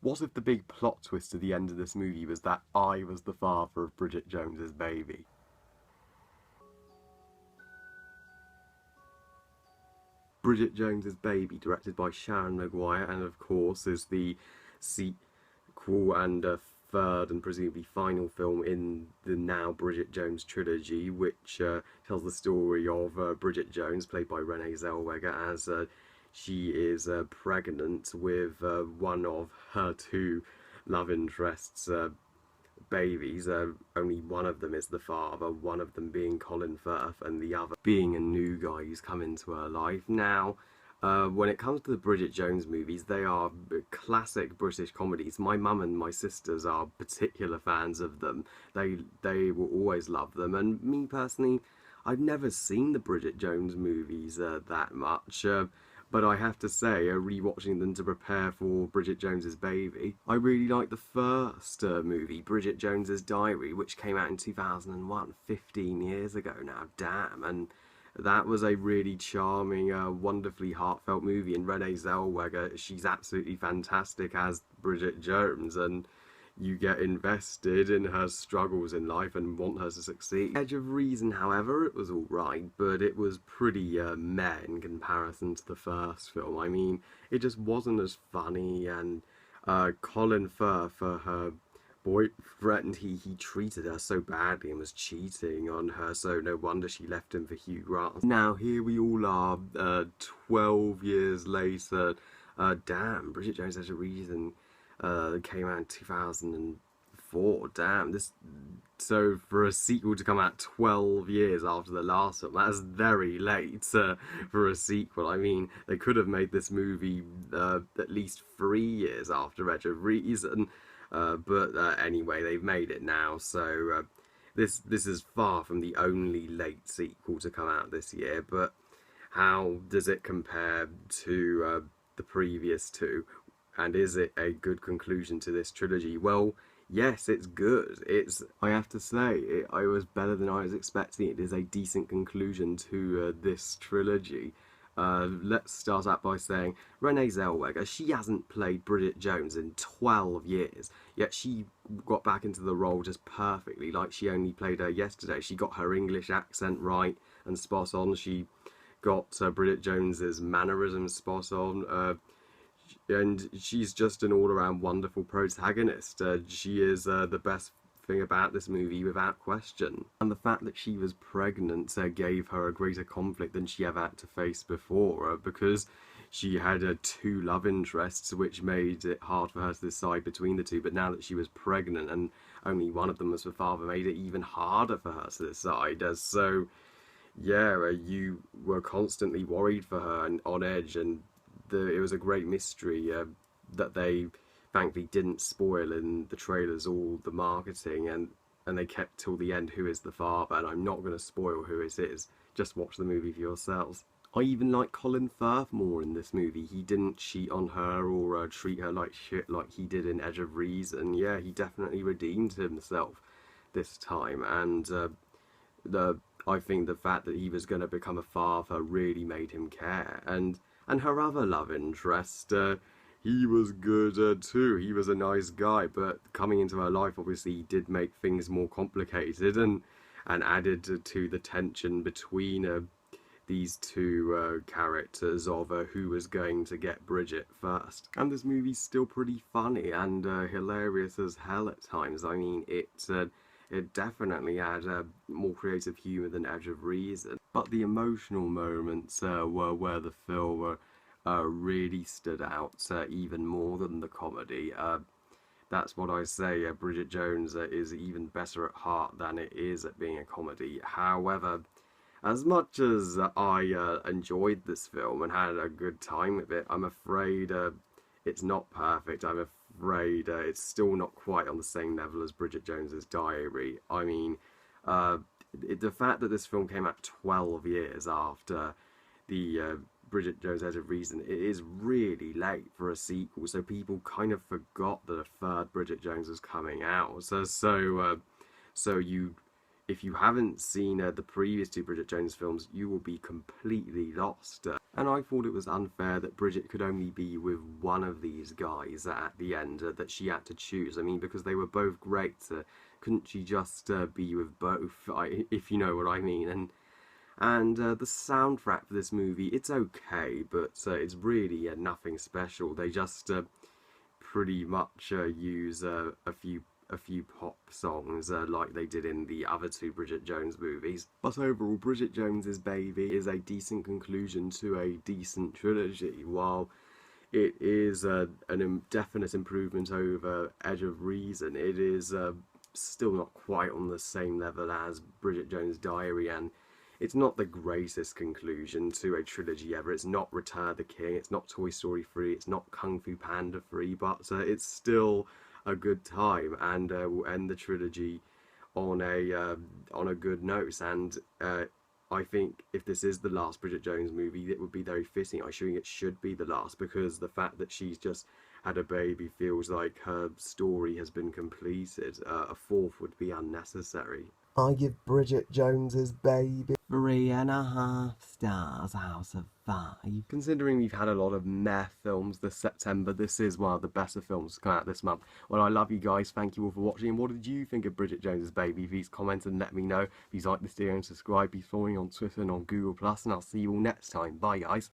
What if the big plot twist at the end of this movie was that I was the father of Bridget Jones's baby? Bridget Jones's Baby, directed by Sharon Maguire, and of course is the sequel and third and presumably final film in the now Bridget Jones trilogy, which tells the story of Bridget Jones, played by Renee Zellweger, as she is pregnant with one of her two love interests' babies. Only one of them is the father, one of them being Colin Firth, and the other being a new guy who's come into her life. Now, when it comes to the Bridget Jones movies, they are classic British comedies. My mum and my sisters are particular fans of them. They will always love them, and me personally, I've never seen the Bridget Jones movies that much. But I have to say, rewatching them to prepare for Bridget Jones's Baby, I really like the first movie, Bridget Jones's Diary, which came out in 2001, 15 years ago now, damn, and that was a really charming, wonderfully heartfelt movie, and Renee Zellweger, she's absolutely fantastic as Bridget Jones, and you get invested in her struggles in life and want her to succeed. Edge of Reason, however, it was alright, but it was pretty meh in comparison to the first film. I mean, it just wasn't as funny, and Colin Firth, her boyfriend, he treated her so badly and was cheating on her, so no wonder she left him for Hugh Grant. Now here we all are, 12 years later. Damn, Bridget Jones Edge of Reason came out in 2004. Damn, this. So for a sequel to come out 12 years after the last film, that's very late for a sequel. I mean, they could have made this movie at least 3 years after Edge of Reason, but anyway, they've made it now. So this is far from the only late sequel to come out this year. But how does it compare to the previous two? And is it a good conclusion to this trilogy? Well, yes, it's good. I have to say, I was better than I was expecting. It is a decent conclusion to this trilogy. Let's start out by saying Renee Zellweger, she hasn't played Bridget Jones in 12 years, yet she got back into the role just perfectly, like she only played her yesterday. She got her English accent right and spot on. She got Bridget Jones's mannerisms spot on. And she's just an all-around wonderful protagonist. She is the best thing about this movie without question. And the fact that she was pregnant gave her a greater conflict than she ever had to face before, because she had two love interests, which made it hard for her to decide between the two. But now that she was pregnant and only one of them was her father, made it even harder for her to decide. So yeah, you were constantly worried for her and on edge, and it was a great mystery that they thankfully didn't spoil in the trailers, all the marketing, and they kept till the end who is the father, and I'm not going to spoil who it is, just watch the movie for yourselves. I even like Colin Firth more in this movie. He didn't cheat on her or treat her like shit like he did in Edge of Reason. Yeah, he definitely redeemed himself this time, and I think the fact that he was going to become a father really made him care. And her other love interest, he was good too. He was a nice guy, but coming into her life obviously did make things more complicated and added to the tension between these two characters of who was going to get Bridget first. And this movie's still pretty funny and hilarious as hell at times. I mean, it definitely had more creative humour than Edge of Reason. But the emotional moments were where the film really stood out even more than the comedy. That's what I say, Bridget Jones is even better at heart than it is at being a comedy. However, as much as I enjoyed this film and had a good time with it, I'm afraid it's not perfect. I'm afraid it's still not quite on the same level as Bridget Jones's Diary. I mean, the fact that this film came out 12 years after the Bridget Jones Edge of Reason, it is really late for a sequel, so people kind of forgot that a third Bridget Jones was coming out. So you if you haven't seen the previous two Bridget Jones films, you will be completely lost. And I thought it was unfair that Bridget could only be with one of these guys at the end, that she had to choose. I mean, because they were both great, couldn't she just be with both, if you know what I mean? And the soundtrack for this movie, it's okay, but it's really nothing special. They just pretty much use a few pop songs like they did in the other two Bridget Jones movies. But overall, Bridget Jones's Baby is a decent conclusion to a decent trilogy. While it is an definite improvement over Edge of Reason, it is still not quite on the same level as Bridget Jones' Diary, and it's not the greatest conclusion to a trilogy ever. It's not Return of the King, it's not Toy Story 3, it's not Kung Fu Panda 3, but it's still a good time, and we'll end the trilogy on a good note. And I think if this is the last Bridget Jones movie, it would be very fitting. I think it should be the last, because the fact that she's just had a baby feels like her story has been completed. A fourth would be unnecessary. I give Bridget Jones's Baby 3.5 stars out of 5. Considering we've had a lot of meh films this September, this is one of the better films to come out this month. Well, I love you guys. Thank you all for watching. And what did you think of Bridget Jones's Baby? Please comment and let me know. Please like this video and subscribe. Please follow me on Twitter and on Google+. And I'll see you all next time. Bye, guys.